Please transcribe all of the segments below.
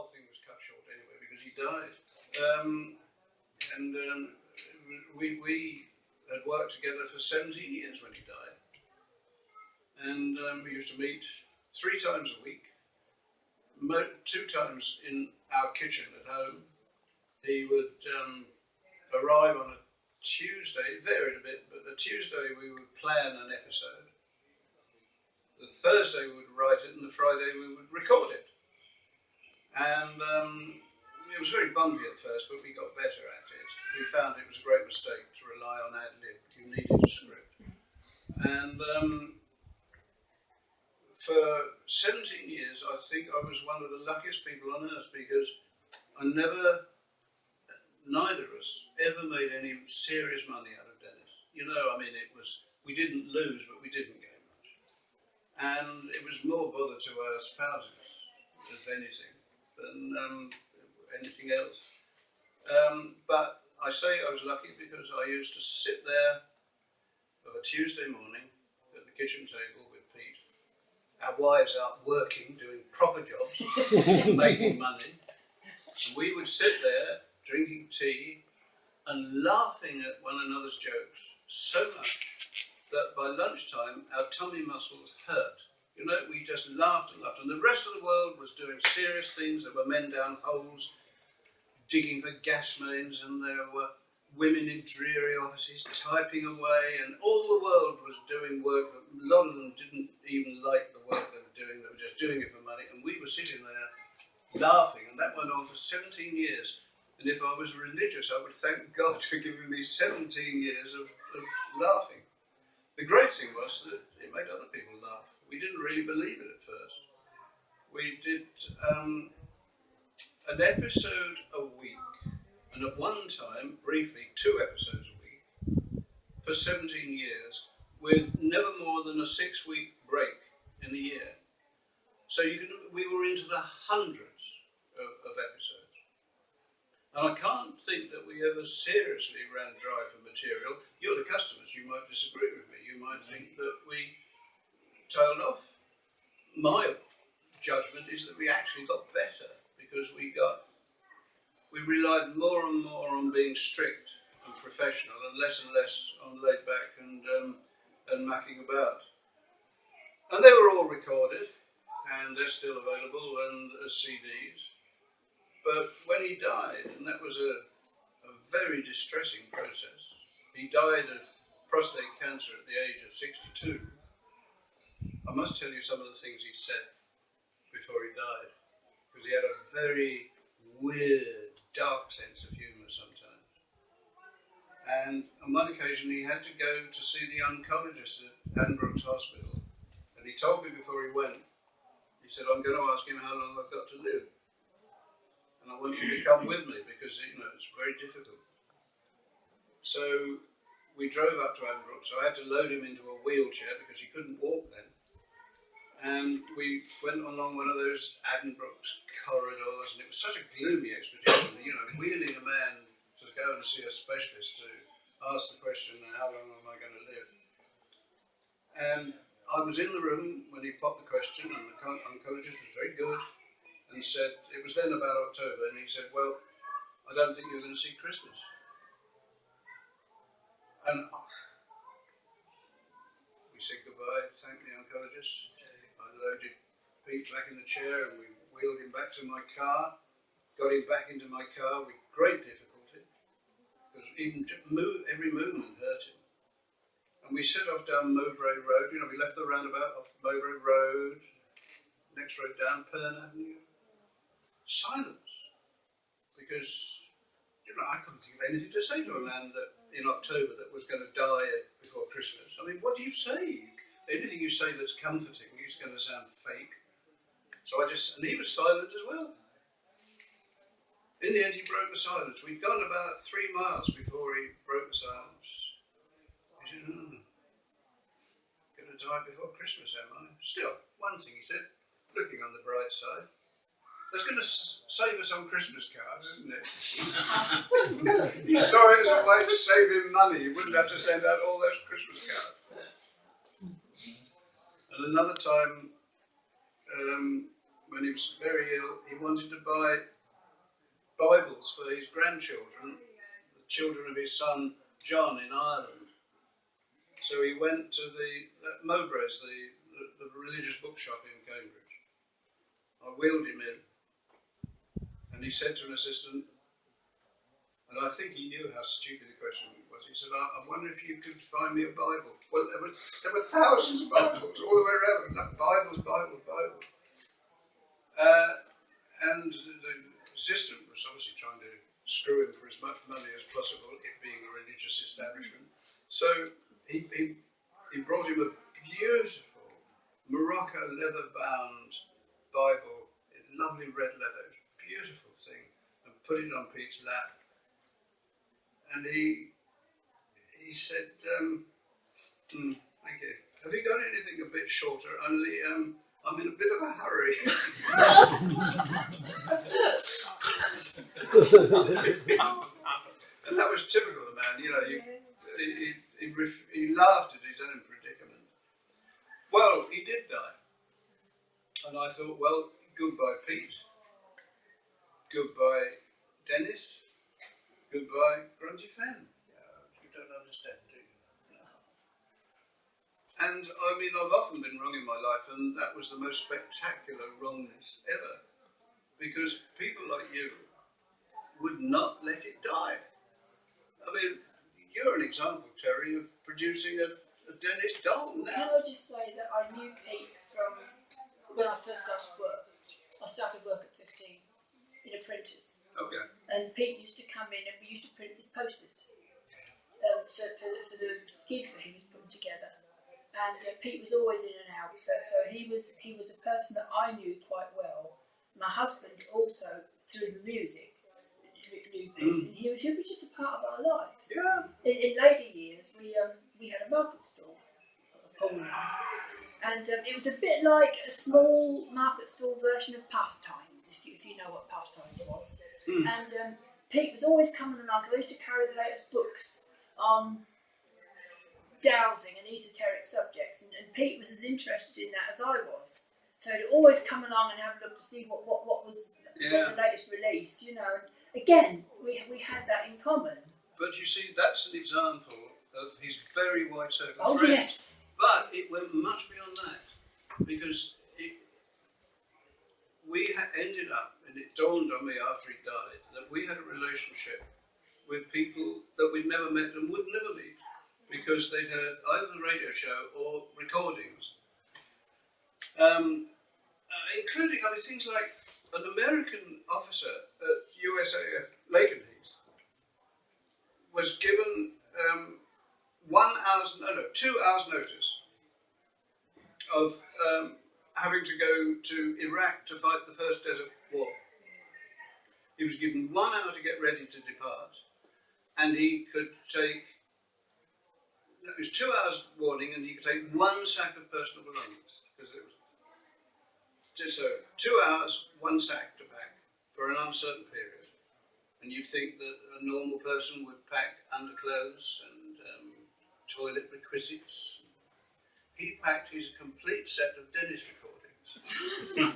whole thing was cut short anyway because he died. We had worked together for 17 years when he died. And we used to meet 3 times a week, 2 times in our kitchen at home. He would arrive on a Tuesday, it varied a bit, but the Tuesday we would plan an episode. The Thursday we would write it, and the Friday we would record it. And it was very bumpy at first, but we got better at it. We found it was a great mistake to rely on ad-lib. You needed a script. And for 17 years, I think I was one of the luckiest people on earth because neither of us ever made any serious money out of Dennis. You know, I mean, we didn't lose, but we didn't gain much. And it was more bother to our spouses, if anything, than anything else. But I say I was lucky because I used to sit there of a Tuesday morning at the kitchen table with Pete, our wives out working, doing proper jobs, making money, and we would sit there drinking tea and laughing at one another's jokes so much that by lunchtime our tummy muscles hurt. You know, we just laughed and laughed, and the rest of the world was doing serious things. There were men down holes digging for gas mains, and there were women in dreary offices typing away, and all the world was doing work that a lot of them didn't even like the work they were doing. They were just doing it for money, and we were sitting there laughing, and that went on for 17 years. And if I was religious, I would thank God for giving me 17 years of laughing. The great thing was that it made other people laugh. We didn't really believe it at first. We did an episode a week, and at one time, briefly, 2 episodes a week, for 17 years, with never more than a 6-week break in the year. So we were into the hundreds of episodes. And I can't think that we ever seriously ran dry for material. You're the customers, you might disagree with me. You might think that we tailed off. My judgment is that we actually got better because we relied more and more on being strict and professional and less on laid back and mucking about. And they were all recorded and they're still available and as CDs. But when he died, and that was a very distressing process, he died of prostate cancer at the age of 62. I must tell you some of the things he said before he died, because he had a very weird, dark sense of humour sometimes. And on one occasion he had to go to see the oncologist at Addenbrooke's Hospital, and he told me before he went, he said, I'm going to ask him how long I've got to live. And I want you to come with me because, you know, it's very difficult. So we drove up to Addenbrooke, so I had to load him into a wheelchair because he couldn't walk then. And we went along one of those Addenbrooke's corridors, and it was such a gloomy expedition, you know, wheeling a man to go and see a specialist to ask the question, how long am I going to live? And I was in the room when he popped the question, and the oncologist was very good. And said, it was then about October, and he said, well, I don't think you're going to see Christmas. And we said goodbye, thanked the oncologist. I loaded Pete back in the chair and we wheeled him back to my car, got him back into my car with great difficulty, because even every movement hurt him. And we set off down Mowbray Road, you know, we left the roundabout off Mowbray Road, next road down Pern Avenue. Silence, because I couldn't think of anything to say to a man that in October that was going to die before Christmas. I mean, what do you say? Anything you say that's comforting is going to sound fake. So and he was silent as well. In the end, he broke the silence. We'd gone about 3 miles before he broke the silence. He said, going to die before Christmas, am I? Still, one thing he said, looking on the bright side, that's going to save us on Christmas cards, isn't it? He saw it as a way to save him money. He wouldn't have to send out all those Christmas cards. And another time, when he was very ill, he wanted to buy Bibles for his grandchildren, the children of his son John in Ireland. So he went to Mowbray's, the religious bookshop in Cambridge. I wheeled him in, and he said to an assistant, and I think he knew how stupid the question was. He said, I wonder if you could find me a Bible. Well, there were thousands of Bibles all the way around. Like Bibles. And the assistant was obviously trying to screw him for as much money as possible, it being a religious establishment. So he brought him a beautiful Morocco leather-bound Bible in lovely red leather. It was a beautiful thing. And put it on Pete's lap. And he said, thank you. Have you got anything a bit shorter? Only I'm in a bit of a hurry. And that was typical of the man. You know, he laughed at his own predicament. Well, he did die. And I thought, well, goodbye, Pete. Goodbye, Dennis. Goodbye, Grunty Fen. You don't understand, do you? No. And I mean, I've often been wrong in my life, and that was the most spectacular wrongness ever. Because people like you would not let it die. I mean, you're an example, Terry, of producing a Dennis doll now. Can I just say that I knew Pete from when I first started work. I started work at 15 in a printer's. Okay. And Pete used to come in and we used to print his posters for the gigs that he was putting together. And Pete was always in and out, so he was a person that I knew quite well. My husband also, through the music, knew Pete, and he was just a part of our life. Yeah. In later years, we had a market stall, and it was a bit like a small market stall version of Pastimes, if you know what Pastimes was. And Pete was always coming along, because I used to carry the latest books on dowsing and esoteric subjects, and Pete was as interested in that as I was. So he'd always come along and have a look to see what was the latest release, you know. Again, we had that in common. But you see, that's an example of his very wide circle of Oh, friends. yes. But it went much beyond that, because we had ended up, and it dawned on me after he died, that we had a relationship with people that we'd never met and would never meet, because they'd heard either the radio show or recordings, including things like an American officer at USAF Lakenheath was given 2 hours notice of having to go to Iraq to fight the first Desert War. He was given 1 hour to get ready to depart, and he could take, it was 2 hours warning, and he could take 1 sack of personal belongings, because it was just so 2 hours, 1 sack to pack for an uncertain period. And you'd think that a normal person would pack underclothes and toilet requisites. He packed his complete set of Dennis recordings.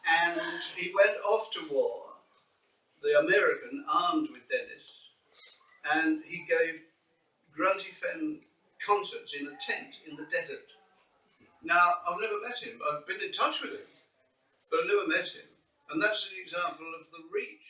And he went off to war, the American, armed with Dennis, and he gave Grunty Fen concerts in a tent in the desert. Now, I've never met him. I've been in touch with him, but I've never met him. And that's an example of the reach